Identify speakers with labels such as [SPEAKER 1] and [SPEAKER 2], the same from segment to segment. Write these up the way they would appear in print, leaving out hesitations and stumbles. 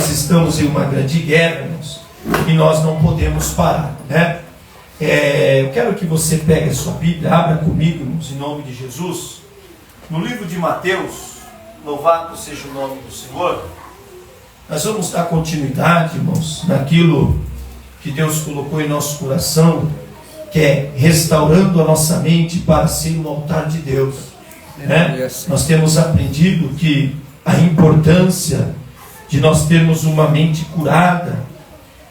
[SPEAKER 1] nós estamos em uma grande guerra, irmãos, e nós não podemos parar, né? Eu quero que você pegue a sua Bíblia, abra comigo, irmãos, em nome de Jesus, no livro de Mateus. Louvado seja o nome do Senhor. Nós vamos dar continuidade, irmãos, naquilo que Deus colocou em nosso coração, que é restaurando a nossa mente para ser um altar de Deus, né? Nós temos aprendido que a importância de nós termos uma mente curada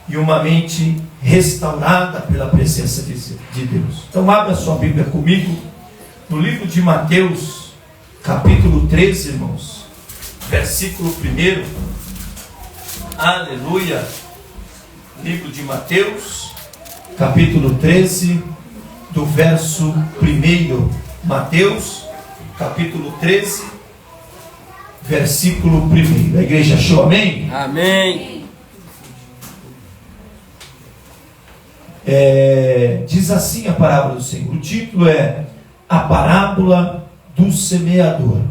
[SPEAKER 1] e uma mente restaurada pela presença de Deus. Então abra sua Bíblia comigo no livro de Mateus, capítulo 13, irmãos, versículo 1. Aleluia. Livro de Mateus, capítulo 13, do verso 1. Mateus, capítulo 13, versículo 1. A igreja achou, amém?
[SPEAKER 2] Amém.
[SPEAKER 1] Diz assim a palavra do Senhor. O título é A Parábola do Semeador.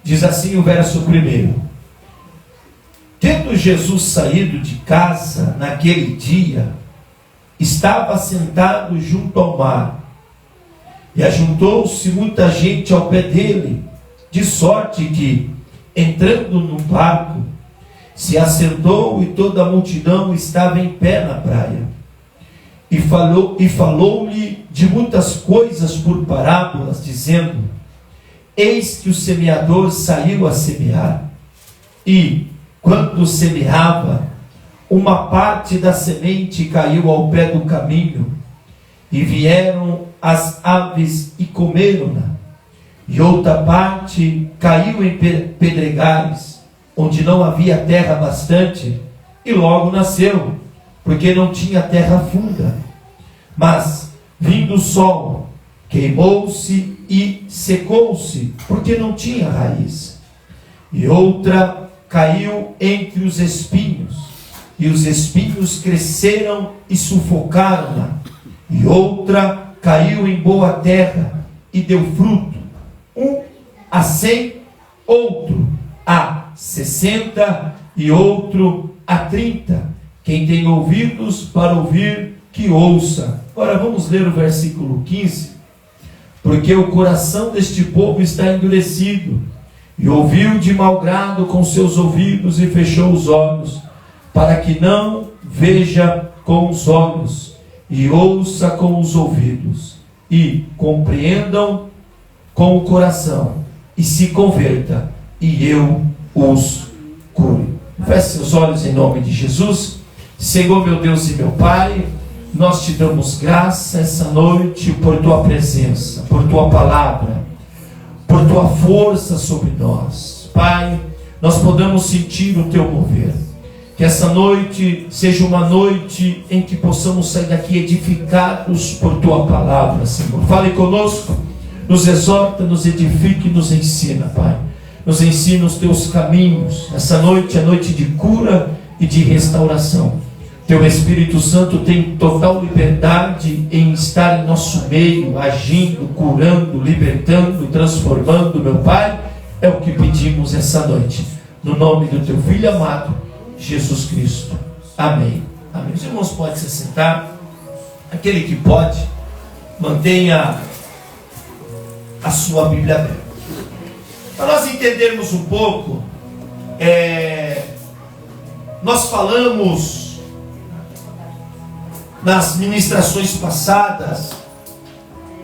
[SPEAKER 1] Diz assim o verso 1. Tendo Jesus saído de casa naquele dia, estava sentado junto ao mar, e ajuntou-se muita gente ao pé dele, de sorte que, entrando no barco, se assentou, e toda a multidão estava em pé na praia. E falou-lhe de muitas coisas por parábolas, dizendo: Eis que o semeador saiu a semear, e, quando semeava, uma parte da semente caiu ao pé do caminho, e vieram as aves e comeram-na. E outra parte caiu em pedregais, onde não havia terra bastante, e logo nasceu, porque não tinha terra funda. Mas, vindo o sol, queimou-se e secou-se, porque não tinha raiz. E outra caiu entre os espinhos, e os espinhos cresceram e sufocaram-na. E outra caiu em boa terra e deu fruto, um a 100, outro a 60 e outro a 30. Quem tem ouvidos para ouvir, que ouça. Agora vamos ler o versículo 15. Porque o coração deste povo está endurecido, e ouviu de mau grado com seus ouvidos, e fechou os olhos, para que não veja com os olhos, e ouça com os ouvidos, e compreendam com o coração, e se converta, e eu os cure. Feche seus olhos em nome de Jesus. Senhor, meu Deus e meu Pai, nós te damos graça essa noite por tua presença, por tua palavra, por tua força sobre nós. Pai, nós podemos sentir o teu mover. Que essa noite seja uma noite em que possamos sair daqui edificados por tua palavra, Senhor. Fale conosco, nos exorta, nos edifique e nos ensina, Pai. Nos ensina os teus caminhos. Essa noite é noite de cura e de restauração. Teu Espírito Santo tem total liberdade em estar em nosso meio, agindo, curando, libertando, transformando, meu Pai. É o que pedimos essa noite, no nome do teu Filho amado, Jesus Cristo. Amém. Amém. Os irmãos podem se sentar. Aquele que pode, mantenha a sua Bíblia aberta. Para nós entendermos um pouco, nós falamos nas ministrações passadas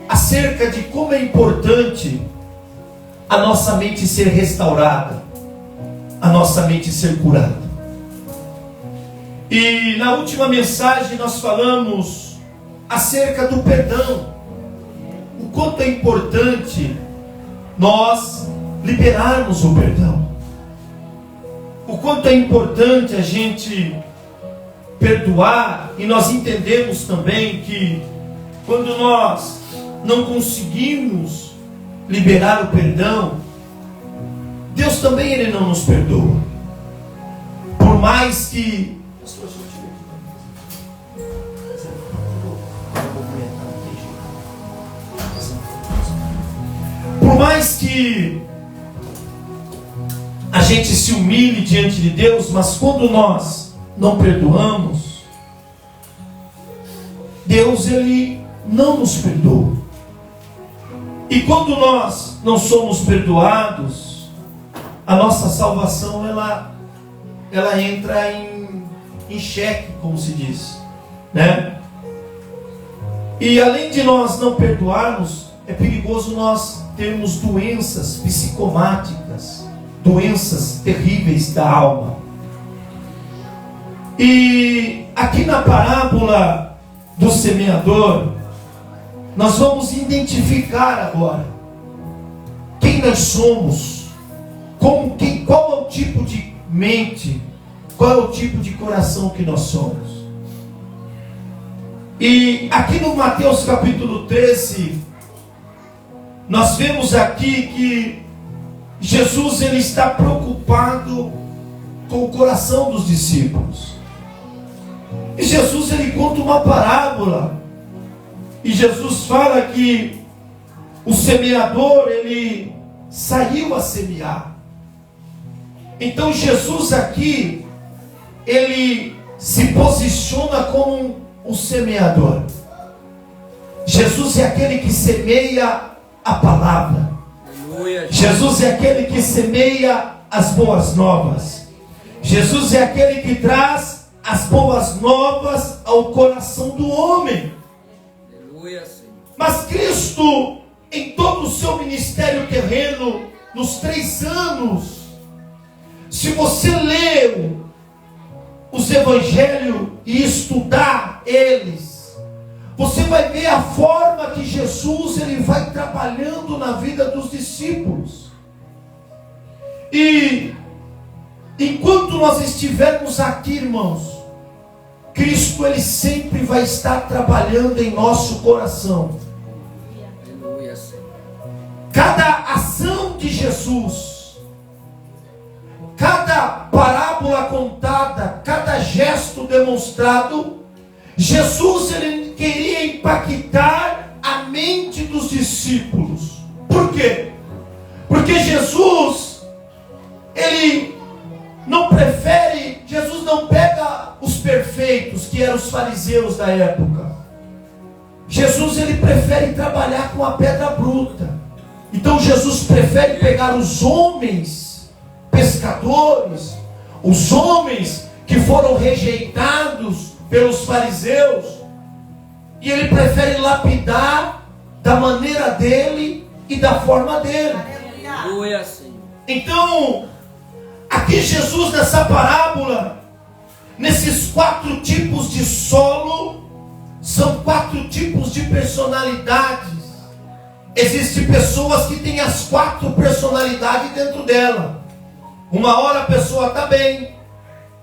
[SPEAKER 1] acerca de como é importante a nossa mente ser restaurada, a nossa mente ser curada. E na última mensagem nós falamos acerca do perdão, o quanto é importante nós liberarmos o perdão, o quanto é importante a gente perdoar. E nós entendemos também que quando nós não conseguimos liberar o perdão, Deus também ele não nos perdoa. Por mais que Por mais que a gente se humilhe diante de Deus, mas quando nós não perdoamos, Deus, Ele não nos perdoa. E quando nós não somos perdoados, a nossa salvação, ela entra em xeque, como se diz, né? E além de nós não perdoarmos, é perigoso nós termos doenças psicomáticas, doenças terríveis da alma. E aqui na parábola do semeador, nós vamos identificar agora quem nós somos, qual é o tipo de mente, qual é o tipo de coração que nós somos. E aqui no Mateus capítulo 13, nós vemos aqui que Jesus, ele está preocupado com o coração dos discípulos. E Jesus, ele conta uma parábola. E Jesus fala que o semeador, ele saiu a semear. Então Jesus aqui, ele se posiciona como o semeador. Jesus é aquele que semeia a palavra. Jesus é aquele que semeia as boas novas. Jesus é aquele que traz as boas novas ao coração do homem. Mas Cristo, em todo o seu ministério terreno, nos 3 anos, se você ler os evangelhos e estudar eles, você vai ver a forma que Jesus, ele vai trabalhando na vida dos discípulos. E enquanto nós estivermos aqui, irmãos, Cristo, ele sempre vai estar trabalhando em nosso coração. Cada ação de Jesus, cada parábola contada, cada gesto demonstrado, Jesus, ele queria impactar a mente dos discípulos. Por quê? Porque Jesus, ele não prefere, Jesus não pega os perfeitos, que eram os fariseus da época. Jesus, ele prefere trabalhar com a pedra bruta. Então Jesus prefere pegar os homens pescadores, os homens que foram rejeitados pelos fariseus, e ele prefere lapidar da maneira dele e da forma dele. Então, aqui Jesus, nessa parábola, nesses 4 tipos de solo, são 4 tipos de personalidades. Existem pessoas que têm as 4 personalidades dentro dela. Uma hora a pessoa está bem,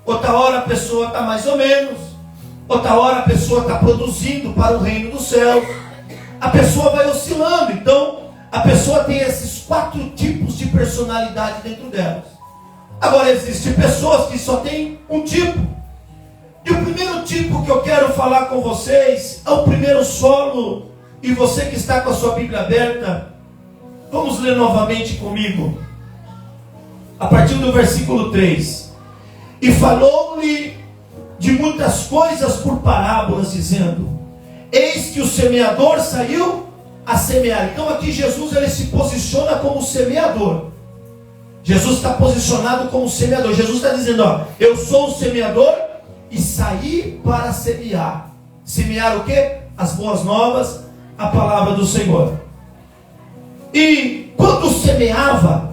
[SPEAKER 1] outra hora a pessoa está mais ou menos, outra hora a pessoa está produzindo para o reino dos céus. A pessoa vai oscilando. Então, a pessoa tem esses 4 tipos de personalidade dentro delas. Agora, existem pessoas que só têm um tipo. E o primeiro tipo que eu quero falar com vocês é o primeiro solo. E você que está com a sua Bíblia aberta, vamos ler novamente comigo. A partir do versículo 3. E falou-lhe de muitas coisas por parábolas, dizendo: eis que o semeador saiu a semear. Então aqui Jesus, ele se posiciona como semeador. Jesus está posicionado como semeador. Jesus está dizendo, ó, eu sou o semeador e saí para semear. Semear o quê? As boas novas, a palavra do Senhor. E quando semeava,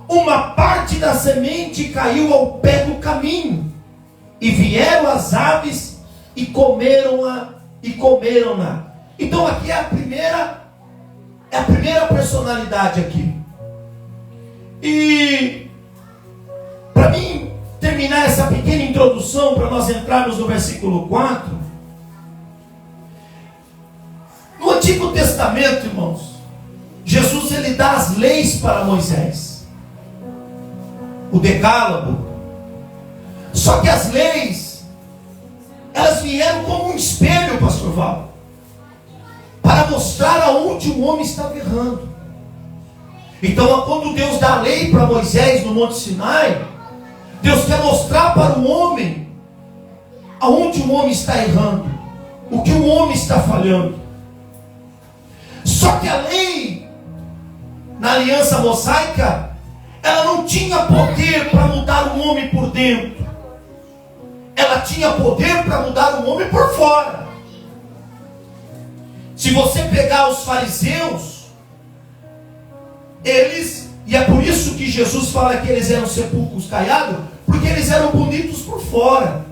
[SPEAKER 1] uma parte da semente caiu ao pé do caminho, e vieram as aves e comeram-na. Então aqui é a primeira personalidade aqui. E para mim terminar essa pequena introdução, para nós entrarmos no versículo 4, no Antigo Testamento, irmãos, Jesus, ele dá as leis para Moisés, o decálogo. Só que as leis, elas vieram como um espelho, pastor Val, para mostrar aonde o homem estava errando. Então, quando Deus dá a lei para Moisés no Monte Sinai, Deus quer mostrar para o homem aonde o homem está errando, o que o homem está falhando. Só que a lei, na aliança mosaica, ela não tinha poder para mudar o homem por dentro. Ela tinha poder para mudar o homem por fora. Se você pegar os fariseus, eles, e é por isso que Jesus fala que eles eram sepulcros caiados, porque eles eram bonitos por fora,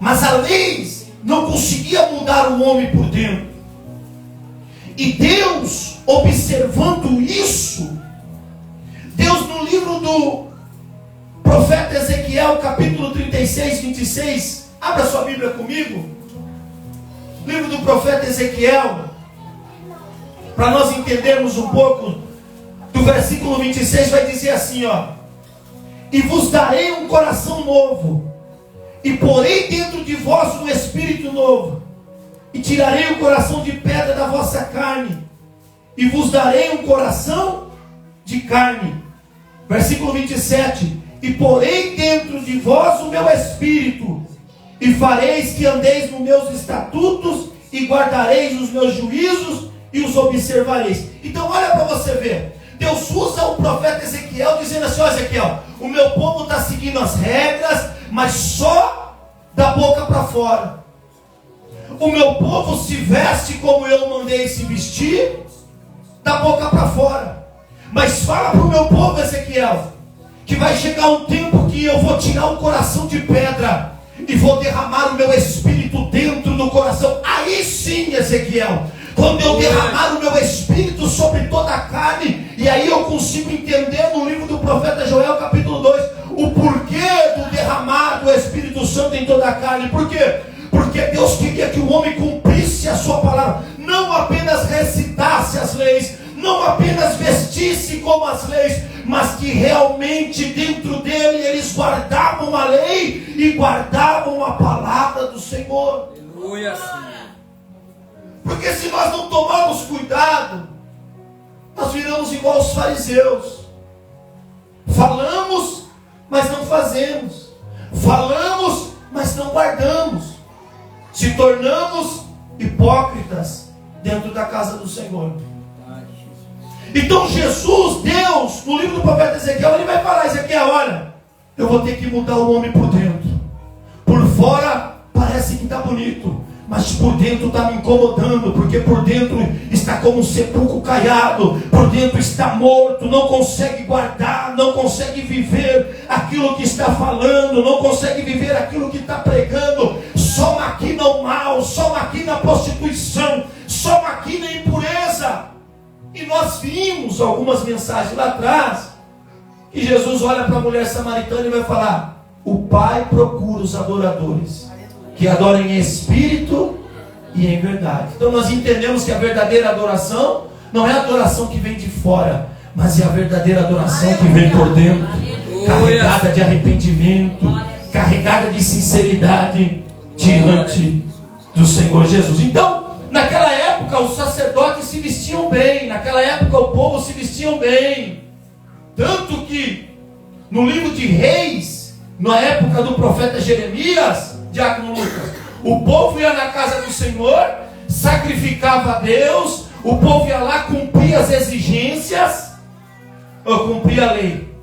[SPEAKER 1] mas a lei não conseguia mudar o homem por dentro. E Deus, observando isso, Deus, no livro do profeta Ezequiel, capítulo 36, 26, abra sua Bíblia comigo, livro do profeta Ezequiel, para nós entendermos um pouco do versículo 26, vai dizer assim, ó: e vos darei um coração novo, e porei dentro de vós um espírito novo, e tirarei o coração de pedra da vossa carne, e vos darei um coração de carne. Versículo 27, e porei dentro de vós o meu espírito, e fareis que andeis nos meus estatutos, e guardareis os meus juízos, e os observareis. Então olha para você ver, Deus usa o profeta Ezequiel dizendo assim: ó Ezequiel, o meu povo está seguindo as regras, mas só da boca para fora. O meu povo se veste como eu mandei se vestir, da boca para fora. Mas fala para o meu povo, Ezequiel, que vai chegar um tempo que eu vou tirar o coração de pedra e vou derramar o meu espírito dentro do coração. Aí sim, Ezequiel, quando eu derramar o meu espírito sobre toda a carne, e aí eu consigo entender no livro do profeta Joel, capítulo 2, o porquê do derramar do Espírito Santo em toda a carne. Por quê? Porque Deus queria que o homem cumprisse a sua palavra, não apenas recitasse as leis, não apenas vestisse como as leis, mas que realmente dentro dele eles guardavam a lei e guardavam a palavra do Senhor.
[SPEAKER 2] Aleluia.
[SPEAKER 1] Porque se nós não tomarmos cuidado, nós viramos igual aos fariseus. Falamos, mas não fazemos. Falamos, mas não guardamos. Se tornamos hipócritas dentro da casa do Senhor. Então Jesus, Deus, no livro do profeta Ezequiel, ele vai falar: Ezequiel, olha, eu vou ter que mudar o homem por dentro. Por fora parece que está bonito, mas por dentro está me incomodando, porque por dentro está como um sepulcro caiado, por dentro está morto, não consegue guardar, não consegue viver aquilo que está falando, não consegue viver aquilo que está pregando, só maquina o mal, só maquina a prostituição, só maquina a impureza. E nós vimos algumas mensagens lá atrás, que Jesus olha para a mulher samaritana e vai falar: o Pai procura os adoradores que adoram em espírito e em verdade. Então nós entendemos que a verdadeira adoração não é a adoração que vem de fora, mas é a verdadeira adoração que vem por dentro, carregada de arrependimento, carregada de sinceridade diante do Senhor Jesus. Então, naquela época os sacerdotes se vestiam bem, naquela época o povo se vestiam bem, tanto que no livro de Reis, na época do profeta Jeremias, Diácono Lucas, o povo ia na casa do Senhor, sacrificava a Deus, o povo ia lá, cumpria as exigências, cumpria a lei.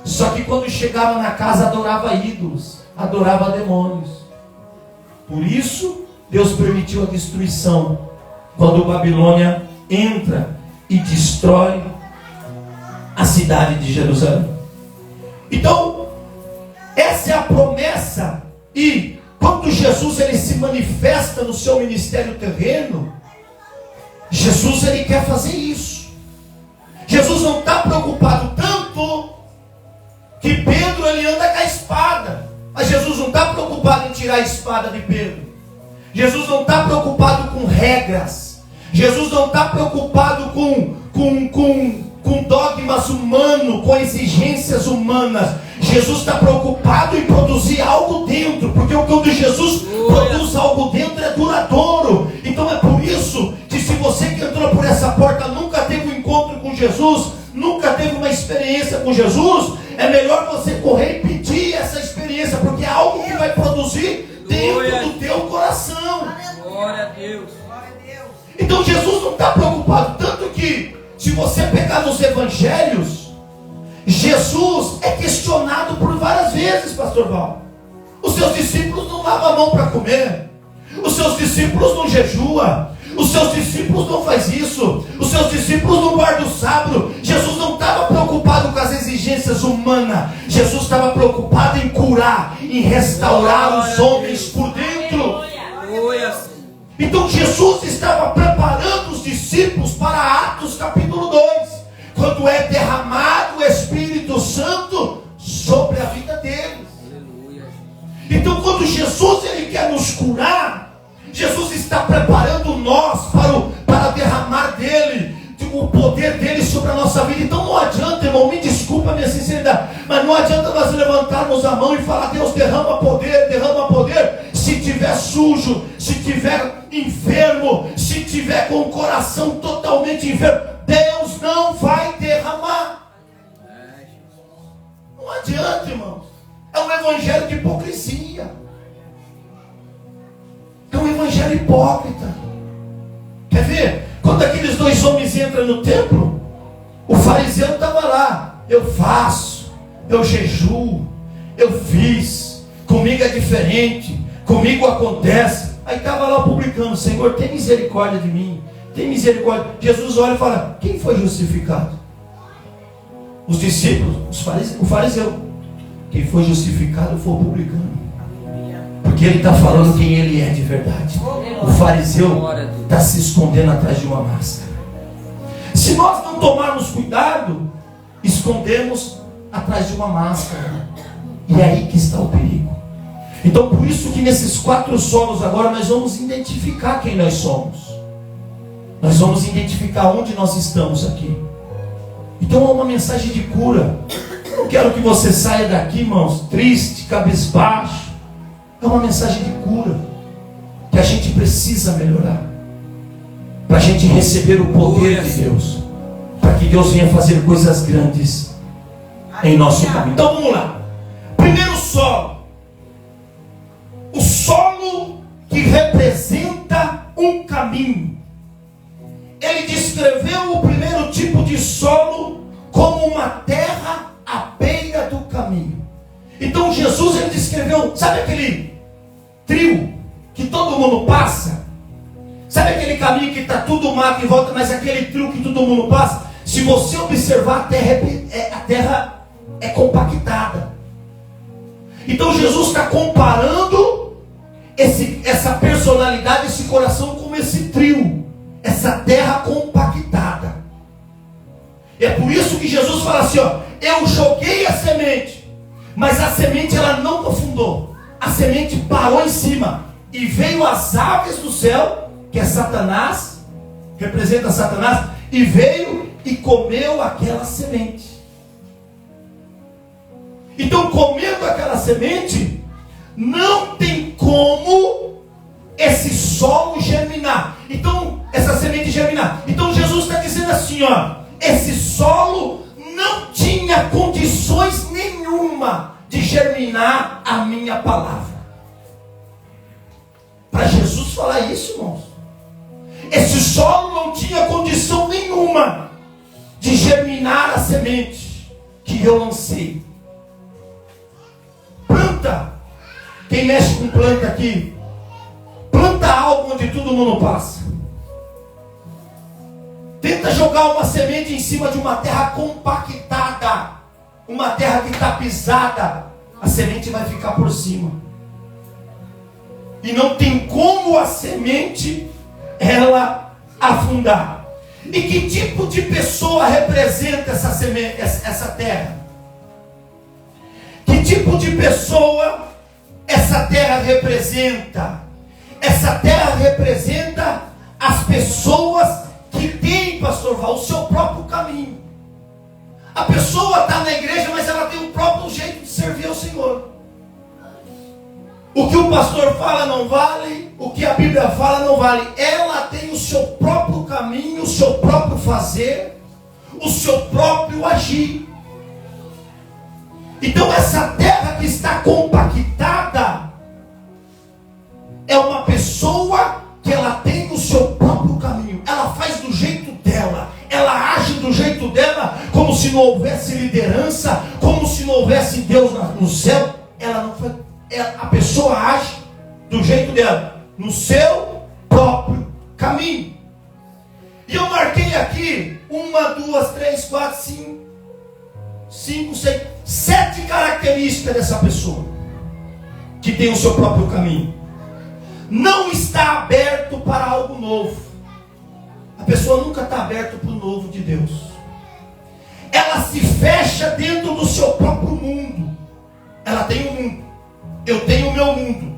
[SPEAKER 1] Só que quando chegava na casa, adorava ídolos, adorava demônios. Por isso Deus permitiu a destruição, quando Babilônia entra e destrói a cidade de Jerusalém. Então, essa é a promessa. E quando Jesus ele se manifesta no seu ministério terreno, Jesus ele quer fazer isso. Jesus não está preocupado tanto que Pedro ele anda com a espada, mas Jesus não está preocupado em tirar a espada de Pedro. Jesus não está preocupado com regras. Jesus não está preocupado com dogmas humanos, com exigências humanas. Jesus está preocupado em produzir algo dentro, porque quando Jesus produz algo dentro é duradouro. Então é por isso que se você que entrou por essa porta nunca teve um encontro com Jesus, nunca teve uma experiência com Jesus, é melhor você correr e pedir essa experiência, porque é algo que vai produzir dentro do teu coração.
[SPEAKER 2] Glória a Deus.
[SPEAKER 1] Então Jesus não está preocupado, tanto que se você pegar nos evangelhos, Jesus é questionado por várias vezes, pastor Val. Os seus discípulos não lavam a mão para comer, os seus discípulos não jejuam, os seus discípulos não fazem isso, os seus discípulos não guardam o sábado. Jesus não estava preocupado com as exigências humanas, Jesus estava preocupado em curar, em restaurar os homens por dentro. Então Jesus estava preparando os discípulos para Atos capítulo 2, quando é derramado o Espírito Santo sobre a vida deles. Então quando Jesus ele quer nos curar, Jesus está preparando nós para derramar dele, o poder dele sobre a nossa vida. Então não adianta, irmão, me desculpa a minha sinceridade, mas não adianta nós levantarmos a mão e falar: Deus, derrama poder, se tiver sujo, se tiver enfermo, se tiver com o coração totalmente enfermo, Deus não vai derramar. Não adianta, irmão. É um evangelho de hipocrisia, é um evangelho hipócrita. Quer ver? Quando aqueles dois homens entram no templo, o fariseu estava lá: eu faço, eu jejuo, eu fiz, comigo é diferente, comigo acontece. Aí estava lá o publicano: Senhor, tem misericórdia de mim, tem misericórdia. Jesus olha e fala: quem foi justificado? Os discípulos, o fariseu. Quem foi justificado foi o publicano, porque ele está falando quem ele é de verdade. O fariseu está se escondendo atrás de uma máscara. Se nós não tomarmos cuidado, escondemos atrás de uma máscara, e é aí que está o perigo. Então por isso que nesses 4 solos agora nós vamos identificar quem nós somos. Nós vamos identificar onde nós estamos aqui. Então é uma mensagem de cura. Eu não quero que você saia daqui, irmãos, triste, cabisbaixo. É uma mensagem de cura, que a gente precisa melhorar, para a gente receber o poder de Deus, para que Deus venha fazer coisas grandes em nosso caminho. Então vamos lá. Primeiro solo, o solo que representa um caminho. Ele descreveu o primeiro tipo de solo como uma terra à beira do caminho. Então Jesus ele descreveu, sabe aquele trio que todo mundo passa? Sabe aquele caminho que está tudo mato em volta, mas aquele trio que todo mundo passa? Se você observar, a terra é compactada. Então Jesus está comparando essa personalidade, esse coração com esse trio, essa terra compactada. É por isso que Jesus fala assim: ó, eu joguei a semente, mas a semente ela não aprofundou. A semente parou em cima, e veio as aves do céu, que é Satanás, representa Satanás, e veio e comeu aquela semente. Então, comendo aquela semente, não tem como esse solo germinar. Então, essa semente germinar. Então Jesus está dizendo assim, ó, esse solo não tinha condições nenhuma de germinar a minha palavra. Para Jesus falar isso, irmãos, esse solo não tinha condição nenhuma de germinar a semente que eu lancei. Planta, quem mexe com planta aqui, planta algo onde todo mundo passa. Tenta jogar uma semente em cima de uma terra compactada, uma terra que está pisada, a semente vai ficar por cima. E não tem como a semente ela afundar. E que tipo de pessoa representa essa semente, essa terra? Que tipo de pessoa essa terra representa? Essa terra representa as pessoas que têm, pastor Val, o seu próprio caminho. A pessoa está na igreja, mas ela tem o próprio jeito de servir ao Senhor. O que o pastor fala não vale, o que a Bíblia fala não vale. Ela tem o seu próprio caminho, o seu próprio fazer, o seu próprio agir. Então essa terra que está compactada é uma pessoa que ela tem o seu próprio caminho. Ela faz do jeito dela. Ela age do jeito dela, como se não houvesse liderança, como se não houvesse Deus no céu. Ela não faz. A pessoa age do jeito dela, no seu próprio caminho. E eu marquei aqui 1, 2, 3, 4, 5, 6, 7 características dessa pessoa que tem o seu próprio caminho. Não está aberto para algo novo. A pessoa nunca está aberta para o novo de Deus. Ela se fecha dentro do seu próprio mundo. Ela tem um mundo. Eu tenho o meu mundo.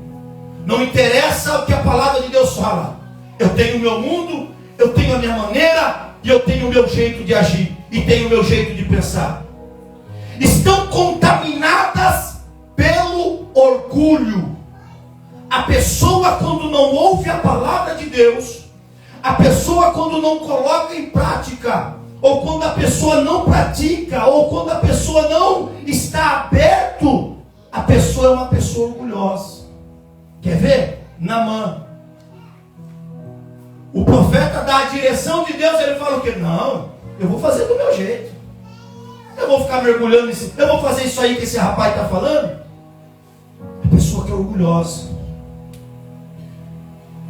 [SPEAKER 1] Não interessa o que a palavra de Deus fala. Eu tenho o meu mundo, eu tenho a minha maneira, e eu tenho o meu jeito de agir, e tenho o meu jeito de pensar. Estão contaminadas pelo orgulho. A pessoa, quando não ouve a palavra de Deus, a pessoa, quando não coloca em prática, ou quando a pessoa não pratica, ou quando a pessoa não está aberto, a pessoa é uma pessoa orgulhosa. Quer ver? Naamã. O profeta dá a direção de Deus, ele fala o quê? Não, eu vou fazer do meu jeito. Eu vou ficar mergulhando nesse... Eu vou fazer isso aí que esse rapaz está falando. A pessoa que é orgulhosa.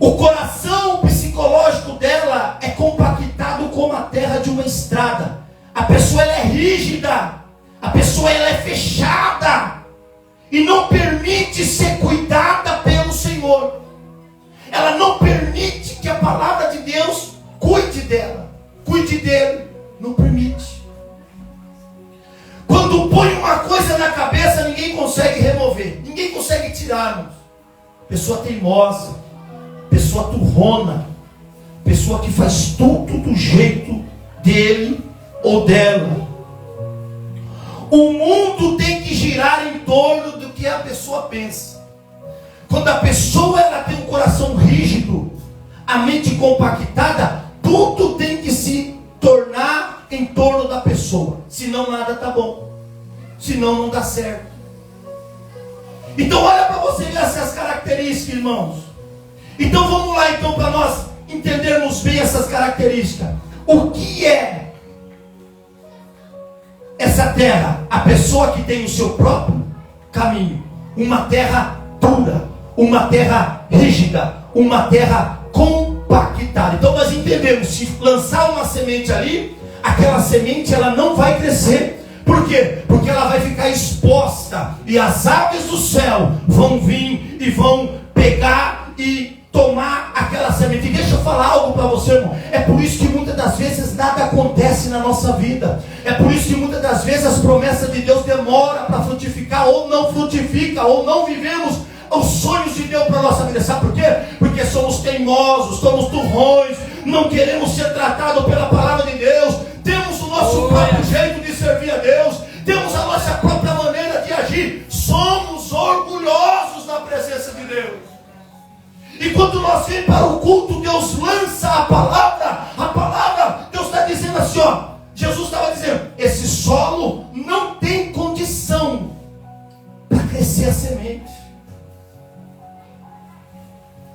[SPEAKER 1] O coração psicológico dela é compactado como a terra de uma estrada. A pessoa ela é rígida. A pessoa ela é fechada. E não permite ser cuidada pelo Senhor. Ela não permite que a palavra de Deus cuide dela. Cuide dele. Não permite. Quando põe uma coisa na cabeça, ninguém consegue remover. Ninguém consegue tirar. Pessoa teimosa. Pessoa turrona. Pessoa que faz tudo do jeito dele ou dela. O mundo tem que girar em torno do que a pessoa pensa. Quando a pessoa ela tem um coração rígido, a mente compactada, tudo tem que se tornar em torno da pessoa. Senão nada está bom. Senão não dá certo. Então olha para você ver essas características, irmãos. Então vamos lá então para nós entendermos bem essas características. O que é essa terra? A pessoa que tem o seu próprio caminho. Uma terra dura. Uma terra rígida. Uma terra compactada. Então nós entendemos, se lançar uma semente ali, aquela semente ela não vai crescer. Por quê? Porque ela vai ficar exposta. E as aves do céu vão vir e vão pegar e tomar aquela semente. E deixa eu falar algo para você, irmão. É por isso que muitas das vezes nada acontece na nossa vida. É por isso que muitas das vezes as promessas de Deus demoram para frutificar, ou não frutifica, ou não vivemos os sonhos de Deus para a nossa vida. Sabe por quê? Porque somos teimosos, somos turrões, não queremos ser tratados pela palavra de Deus, temos o nosso próprio jeito de servir a Deus, temos a nossa própria maneira de agir, somos orgulhosos na presença de Deus. E quando nós vemos para o culto, Deus lança a palavra, Deus está dizendo assim, ó, Jesus estava dizendo, esse solo não tem condição para crescer a semente.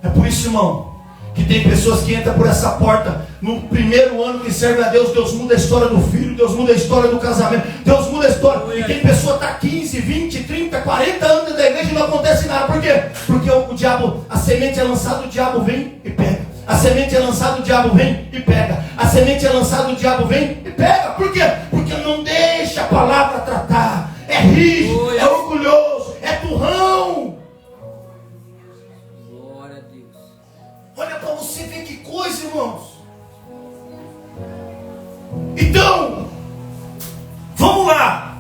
[SPEAKER 1] É por isso, irmão, que tem pessoas que entram por essa porta, no primeiro ano que serve a Deus, Deus muda a história do filho, Deus muda a história do casamento, Deus muda a história. E tem pessoa que está 15, 20, 30, 40 anos dentro da igreja e não acontece nada. Por quê? Porque o diabo, a semente é lançada, o diabo vem e pega. A semente é lançada, o diabo vem e pega. A semente é lançada, o diabo vem e pega. Por quê? Porque não deixa a palavra tratar. É rígido, é orgulhoso, é turrão. Olha para você ver que coisa, irmãos. Então, vamos lá.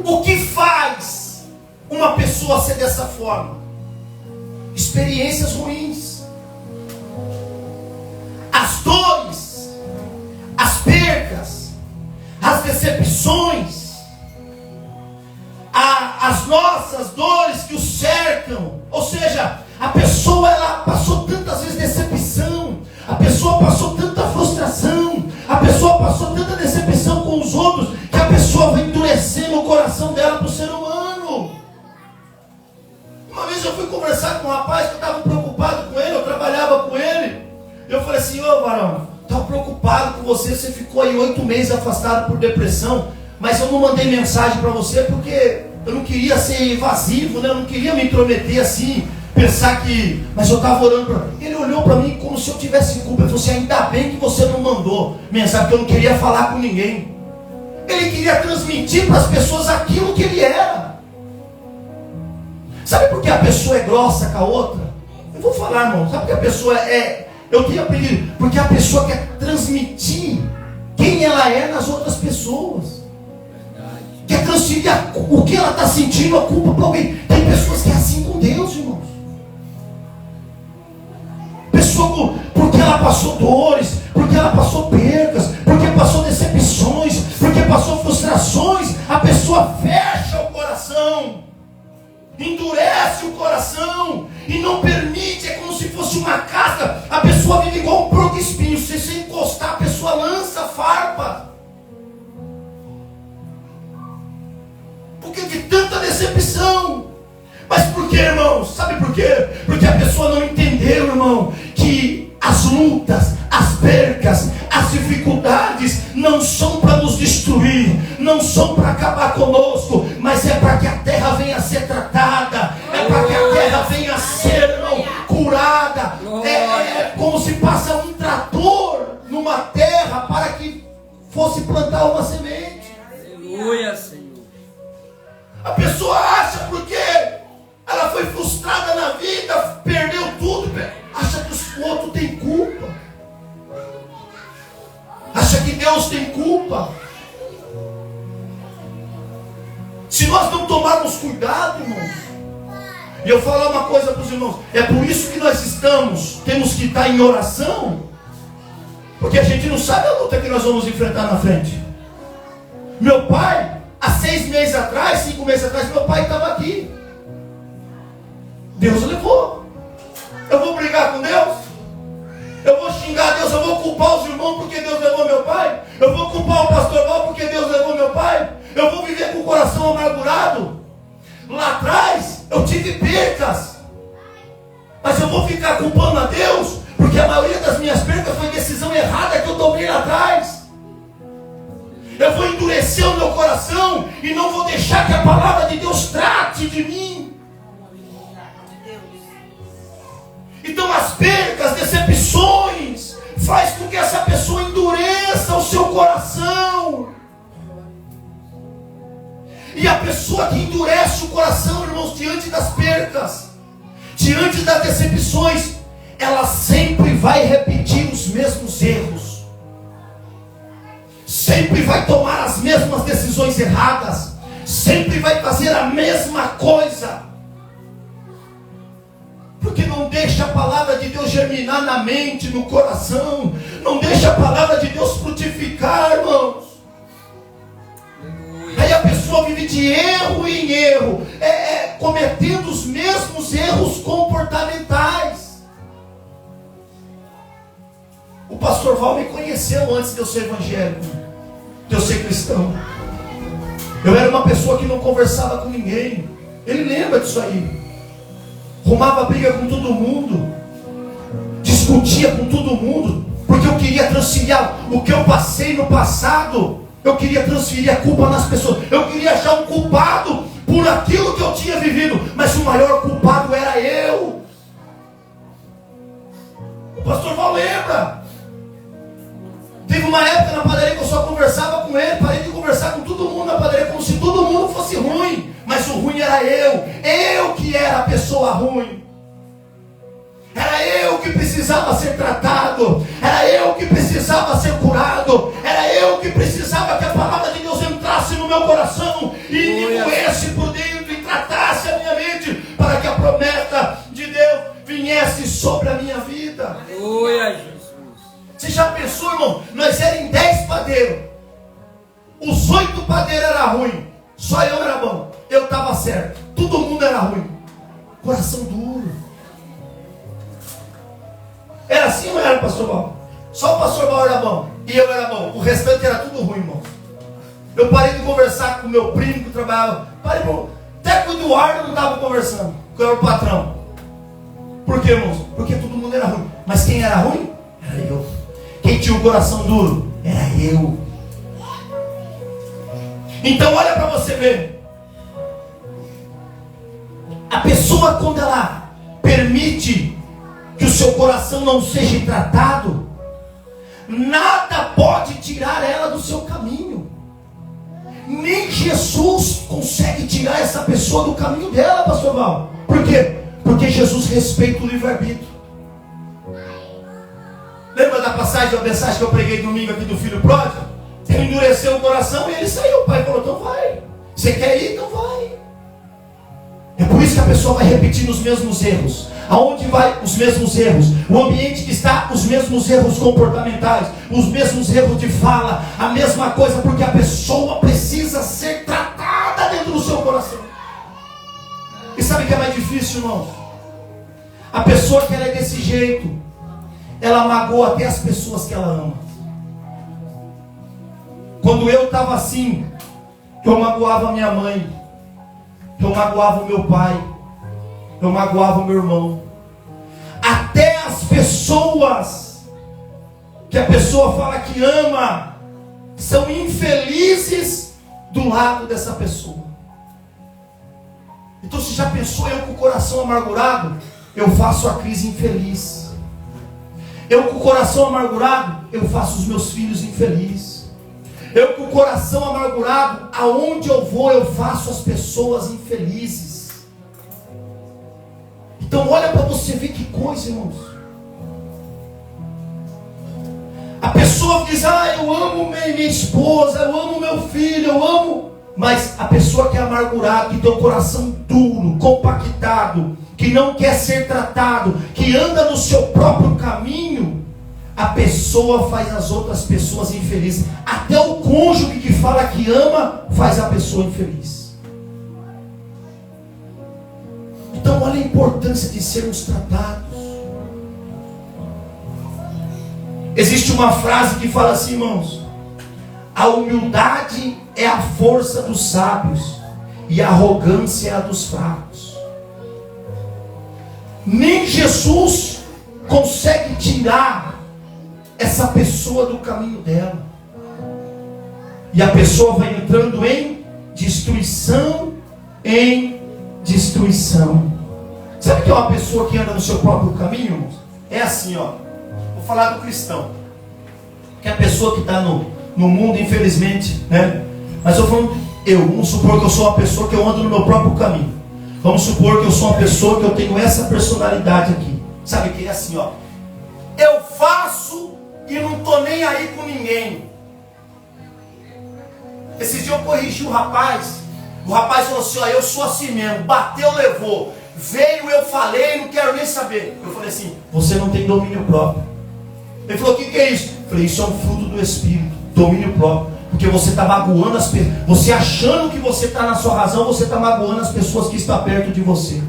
[SPEAKER 1] O que faz uma pessoa ser dessa forma? Experiências ruins. As dores, as percas, as decepções, as nossas dores que o cercam. Ou seja, a pessoa ela passou tantas vezes decepção, a pessoa passou tanta frustração, A pessoa passou tanta decepção com os outros que a pessoa vai endurecendo o coração dela para o ser humano. Uma vez eu fui conversar com um rapaz que eu estava preocupado com ele, eu trabalhava com ele. Eu falei assim: ô varão, estava preocupado com você, você ficou aí 8 meses afastado por depressão, mas eu não mandei mensagem para você porque eu não queria ser invasivo, né? Eu não queria me intrometer assim, pensar que... Mas eu estava orando para ele. Ele olhou para mim como se eu tivesse culpa. Ele falou assim: ainda bem que você não mandou mensagem, porque eu não queria falar com ninguém. Ele queria transmitir para as pessoas aquilo que ele era. Sabe por que a pessoa é grossa com a outra? Eu vou falar, irmão. Sabe por que a pessoa é... Eu tenho aprendido. Porque a pessoa quer transmitir quem ela é nas outras pessoas. Quer transferir o que ela está sentindo, a culpa para alguém. Tem pessoas que é assim com Deus, irmãos. Pessoa porque ela passou dores, porque ela passou percas, porque passou decepções, porque passou frustrações, a pessoa fecha o coração, endurece o coração e não permite. É como se fosse uma casca. A pessoa vive igual um porco espinho. Se você encostar, a pessoa lança farpa. Porque de tanta decepção. Mas por que, irmãos? Sabe por quê? Porque a pessoa não entendeu, irmão, que as lutas, as percas, as dificuldades não são para nos destruir, não são para acabar conosco, mas é para que a terra venha a ser tratada, é para que a terra venha a ser, irmão, curada. É como se passa um trator numa terra para que fosse plantar uma semente.
[SPEAKER 2] Aleluia, Senhor.
[SPEAKER 1] A pessoa acha porque ela foi frustrada na vida, perdeu tudo, acha que o outro tem culpa, acha que Deus tem culpa. Se nós não tomarmos cuidado, irmãos, e eu falar uma coisa para os irmãos, é por isso que nós temos que estar em oração, porque a gente não sabe a luta que nós vamos enfrentar na frente. Meu pai, há 6 meses atrás, 5 meses atrás, meu pai estava aqui. Deus levou. Eu vou brigar com Deus? Eu vou xingar Deus? Eu vou culpar os irmãos porque Deus levou meu pai? Eu vou culpar o pastor Val porque Deus levou meu pai? Eu vou viver com o coração amargurado? Lá atrás eu tive percas, mas eu vou ficar culpando a Deus porque a maioria das minhas percas foi decisão errada que eu tomei lá atrás. Eu vou endurecer o meu coração e não vou deixar que a palavra de Deus trate de mim. Então as percas, decepções, faz com que essa pessoa endureça o seu coração. E a pessoa que endurece o coração, irmãos, diante das percas, diante das decepções, ela sempre vai repetir os mesmos erros, sempre vai tomar as mesmas decisões erradas, sempre vai fazer a mesma coisa, porque não deixa a palavra de Deus germinar na mente, no coração, não deixa a palavra de Deus frutificar, irmãos. Aí a pessoa vive de erro em erro, cometendo os mesmos erros comportamentais. O pastor Val me conheceu antes de eu ser evangélico, de eu ser cristão. Eu era uma pessoa que não conversava com ninguém. Ele lembra disso aí. Arrumava briga com todo mundo, discutia com todo mundo, porque eu queria transferir o que eu passei no passado. Eu queria transferir a culpa nas pessoas. Eu queria achar um culpado por aquilo que eu tinha vivido, mas o maior culpado era eu. O pastor Val lembra. Teve uma época na padaria que eu só conversava com ele. Parei de conversar com todo mundo na padaria, como se todo mundo fosse ruim. Mas o ruim era eu. Eu que era a pessoa ruim. Era eu que precisava ser tratado. Era eu que precisava ser curado. Era eu que precisava que a palavra de Deus entrasse no meu coração e me moesse por dentro e tratasse a minha mente, para que a promessa de Deus viesse sobre a minha vida.
[SPEAKER 2] Aleluia, Jesus.
[SPEAKER 1] Você já pensou, irmão? Nós éramos em 10 padeiros. Os 8 padeiros eram ruins. Só eu era bom. Eu estava certo. Todo mundo era ruim. Coração duro. Era assim ou não era, pastor Val? Só o pastor Val era bom. e eu era bom. O restante era tudo ruim, irmão. Eu parei de conversar com o meu primo que trabalhava. Parei, irmão. Até com o Eduardo eu não estava conversando, porque eu era o patrão. Por quê, irmãos? Porque todo mundo era ruim. Mas quem era ruim? Era eu. Quem tinha o coração duro? Era eu. Então olha para você ver. A pessoa, quando ela permite que o seu coração não seja tratado, nada pode tirar ela do seu caminho. Nem Jesus consegue tirar essa pessoa do caminho dela, pastor Val. Por quê? Porque Jesus respeita o livre-arbítrio. Lembra da passagem, da mensagem que eu preguei domingo aqui do filho pródigo? Ele endureceu o coração e ele saiu. O pai falou, então vai. Você quer ir? Então vai. É por isso que a pessoa vai repetindo os mesmos erros. Aonde vai os mesmos erros? O ambiente que está, os mesmos erros comportamentais, os mesmos erros de fala, a mesma coisa, porque a pessoa precisa ser tratada dentro do seu coração. E sabe o que é mais difícil, irmão? A pessoa que ela é desse jeito, ela magoa até as pessoas que ela ama. Quando eu estava assim, eu magoava minha mãe, eu magoava o meu pai, eu magoava o meu irmão. Até as pessoas que a pessoa fala que ama são infelizes do lado dessa pessoa. Então, se já pensou, eu com o coração amargurado, eu faço a crise infeliz. Eu com o coração amargurado, eu faço os meus filhos infelizes. Eu com o coração amargurado, aonde eu vou, eu faço as pessoas infelizes. Então olha para você ver que coisa, irmãos. A pessoa diz, eu amo minha esposa, eu amo meu filho, eu amo. Mas a pessoa que é amargurada, que tem o coração duro, compactado, que não quer ser tratado, que anda no seu próprio caminho, a pessoa faz as outras pessoas infelizes. Até o cônjuge que fala que ama, faz a pessoa infeliz. Então olha a importância de sermos tratados. Existe uma frase que fala assim, irmãos: a humildade é a força dos sábios e a arrogância é a dos fracos. Nem Jesus consegue tirar essa pessoa do caminho dela. E a pessoa vai entrando em destruição, em destruição. Sabe que é uma pessoa que anda no seu próprio caminho, irmãos? É assim, ó. Vou falar do cristão. Que é a pessoa que está no mundo, infelizmente, né? Mas eu falo, vamos supor que eu sou uma pessoa que eu ando no meu próprio caminho. Vamos supor que eu sou uma pessoa que eu tenho essa personalidade aqui. Sabe que é assim, ó. Eu faço e não estou nem aí com ninguém. Esse dia eu corrigi o rapaz. O rapaz falou assim, ó, eu sou assim mesmo. Bateu, levou. Veio, eu falei, não quero nem saber. Eu falei assim, você não tem domínio próprio. Ele falou, o que é isso? Eu falei, isso é um fruto do Espírito, domínio próprio. Porque você está magoando as pessoas. Você achando que você está na sua razão, você está magoando as pessoas que estão perto de você.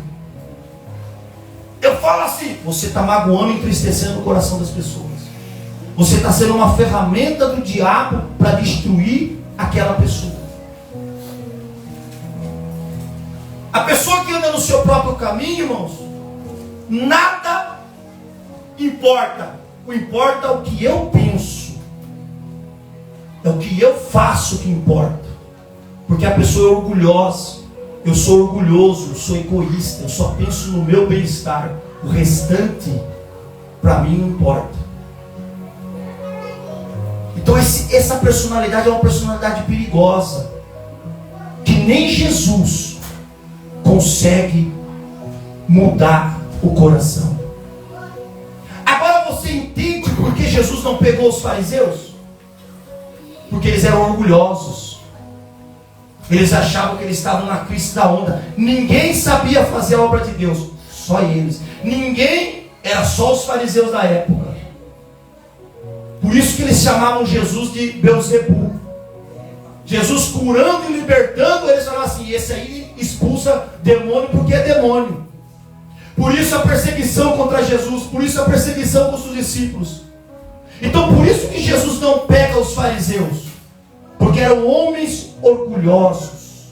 [SPEAKER 1] Eu falo assim, você está magoando e entristecendo o coração das pessoas. Você está sendo uma ferramenta do diabo para destruir aquela pessoa. A pessoa que anda no seu próprio caminho, irmãos, nada importa. O importa é o que eu penso. É o que eu faço que importa. Porque a pessoa é orgulhosa. Eu sou orgulhoso, eu sou egoísta. Eu só penso no meu bem-estar. O restante, para mim, não importa. Então essa personalidade é uma personalidade perigosa. Que nem Jesus consegue mudar o coração. Agora você entende por que Jesus não pegou os fariseus? Porque eles eram orgulhosos. Eles achavam que eles estavam na crista da onda. Ninguém sabia fazer a obra de Deus. Só eles. Ninguém, era só os fariseus da época. Por isso que eles chamavam Jesus de Beelzebu. Jesus curando e libertando, eles falavam assim, esse aí expulsa demônio porque é demônio. Por isso a perseguição contra Jesus, por isso a perseguição com os discípulos. Então por isso que Jesus não pega os fariseus, porque eram homens orgulhosos,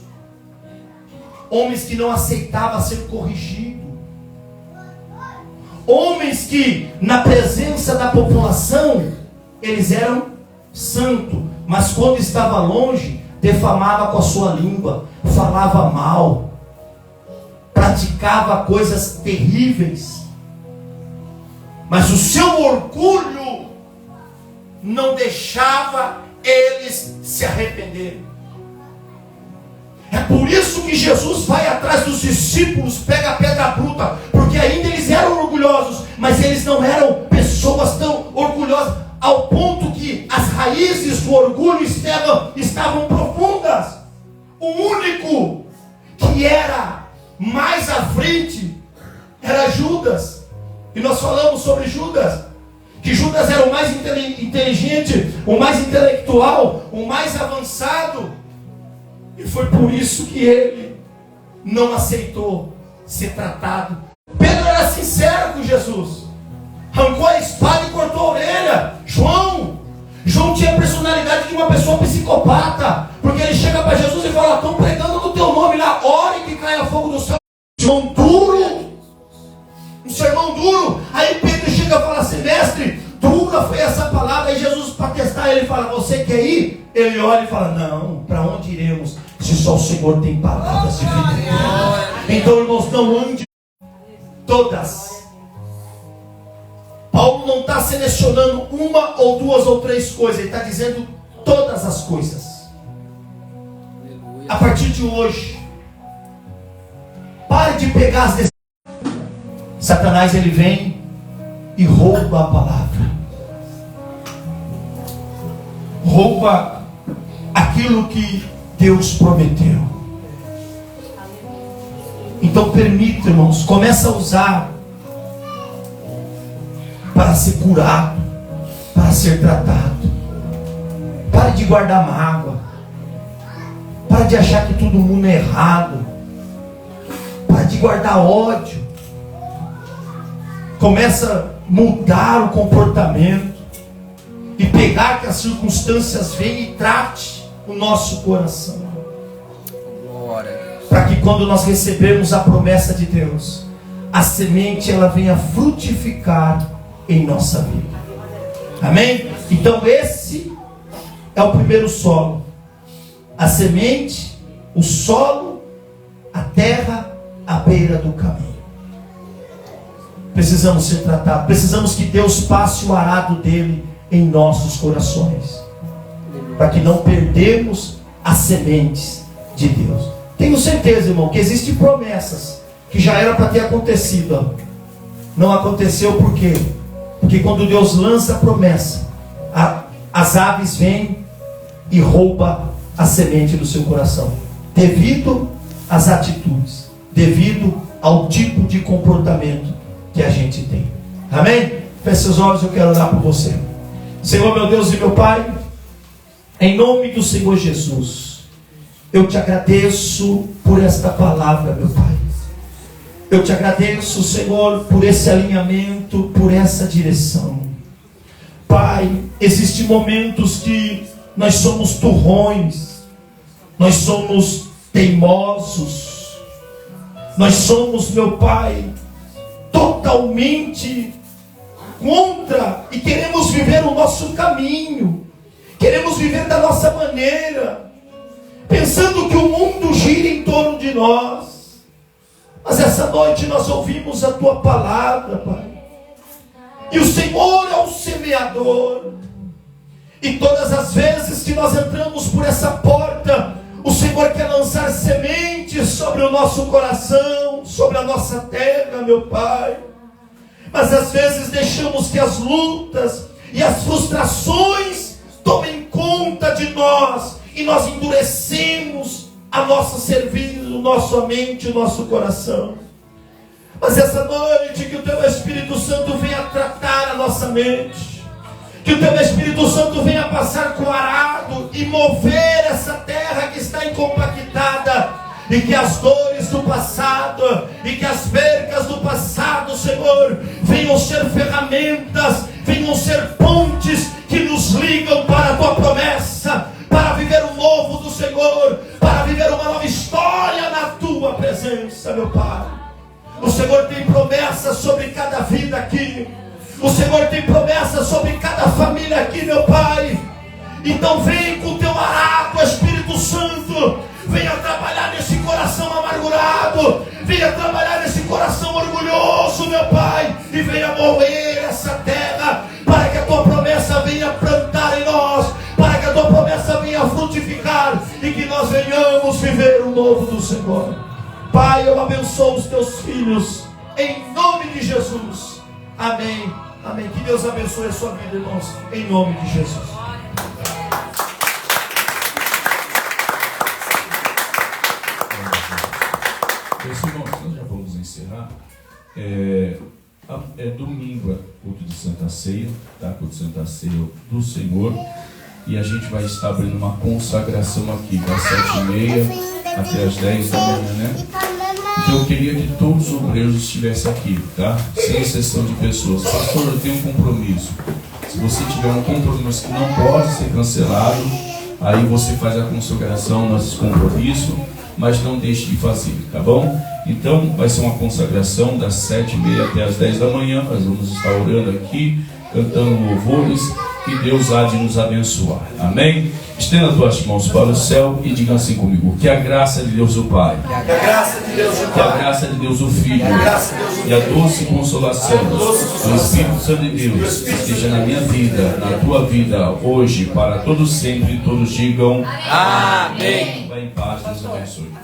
[SPEAKER 1] homens que não aceitavam ser corrigido, homens que na presença da população eles eram santos, mas quando estava longe defamava com a sua língua, falava mal, praticava coisas terríveis, mas o seu orgulho não deixava eles se arrependerem. É por isso que Jesus vai atrás dos discípulos, pega a pedra bruta, porque ainda eles eram orgulhosos, mas eles não eram pessoas tão orgulhosas, ao ponto que as raízes do orgulho estavam profundas. O único que era mais à frente era Judas. E nós falamos sobre Judas, que Judas era o mais inteligente, o mais intelectual, o mais avançado. E foi por isso que ele não aceitou ser tratado. Pedro era sincero com Jesus. Arrancou a espada e cortou a orelha. João tinha a personalidade de uma pessoa psicopata. Porque ele chega para Jesus e fala: estão pregando no teu nome lá, ore que caia fogo do céu. Sermão duro. Um sermão duro. Aí Pedro chega e fala assim: mestre, dura foi essa palavra. Aí Jesus, para testar ele, fala: você quer ir? Ele olha e fala: não, para onde iremos se só o Senhor tem palavras de vida eterna? Então, irmãos, não ande todas. Paulo não está selecionando uma ou duas ou três coisas, ele está dizendo todas as coisas. A partir de hoje, pare de pegar as decisões. Satanás, ele vem e rouba a palavra, rouba aquilo que Deus prometeu. Então permita, irmãos, começa a usar para ser curado, para ser tratado. Pare de guardar mágoa, pare de achar que todo mundo é errado, pare de guardar ódio. Começa a mudar o comportamento e pegar que as circunstâncias venham e trate o nosso coração, para que quando nós recebemos a promessa de Deus, a semente ela venha frutificar em nossa vida. Amém? Então esse é o primeiro solo: a semente, o solo, a terra, a beira do caminho. Precisamos ser tratados, precisamos que Deus passe o arado dele em nossos corações, para que não perdemos as sementes de Deus. Tenho certeza, irmão, que existem promessas que já era para ter acontecido, não aconteceu. Por quê? Porque quando Deus lança a promessa, as aves vêm e roubam a semente do seu coração, devido às atitudes, devido ao tipo de comportamento que a gente tem. Amém? Feche seus olhos, eu quero orar por você. Senhor, meu Deus e meu Pai, em nome do Senhor Jesus, eu te agradeço por esta palavra, meu Pai. Eu te agradeço, Senhor, por esse alinhamento, por essa direção. Pai, existem momentos que nós somos turrões, nós somos teimosos, nós somos, meu Pai, totalmente contra e queremos viver o nosso caminho, queremos viver da nossa maneira, pensando que o mundo gira em torno de nós. Mas essa noite nós ouvimos a tua palavra, Pai, e o Senhor é o semeador, e todas as vezes que nós entramos por essa porta, o Senhor quer lançar sementes sobre o nosso coração, sobre a nossa terra, meu Pai. Mas às vezes deixamos que as lutas e as frustrações tomem conta de nós, e nós endurecemos a nossa serviço, a nossa mente, o nosso coração. Mas essa noite que o teu Espírito Santo venha tratar a nossa mente, que o teu Espírito Santo venha passar com o arado e mover essa terra que está incompactada, e que as dores do passado e que as percas do passado, Senhor, venham ser ferramentas, venham ser pontes meu Pai. O Senhor tem promessas sobre cada vida aqui. O Senhor tem promessas sobre cada família aqui, meu Pai. Então vem com o teu arado, Espírito Santo. Venha trabalhar nesse coração amargurado. Venha trabalhar nesse coração orgulhoso, meu Pai. E venha mover essa terra, para que a tua promessa venha plantar em nós, para que a tua promessa venha frutificar, e que nós venhamos viver o novo do Senhor. Pai, eu abençoo os teus filhos, em nome de Jesus. Amém. Amém. Que Deus abençoe a sua vida, irmãos, em nome de Jesus.
[SPEAKER 3] Meus irmãos, nós já vamos encerrar. Domingo é culto de Santa Ceia, tá? Culto de Santa Ceia do Senhor. E a gente vai estar abrindo uma consagração aqui, das 7h30 até as 10 da manhã, né? Então eu queria que todos os obreiros estivessem aqui, tá? Sem exceção de pessoas. Pastor, eu tenho um compromisso. Se você tiver um compromisso que não pode ser cancelado, aí você faz a consagração nesse compromisso, mas não deixe de fazer, tá bom? Então vai ser uma consagração das 7h30 até as 10 da manhã. Nós vamos estar orando aqui, cantando louvores, e Deus há de nos abençoar. Amém? Estenda as tuas mãos para o céu e diga assim comigo: que a graça de Deus o Pai,
[SPEAKER 1] Que a graça de Deus o
[SPEAKER 3] que a
[SPEAKER 1] Pai,
[SPEAKER 3] graça de Deus o Filho
[SPEAKER 1] e
[SPEAKER 3] e a doce consolação do Espírito Santo de Deus esteja na minha vida, na tua vida, hoje, para todos sempre, todos digam
[SPEAKER 2] Amém.
[SPEAKER 3] vai em paz, Deus abençoe.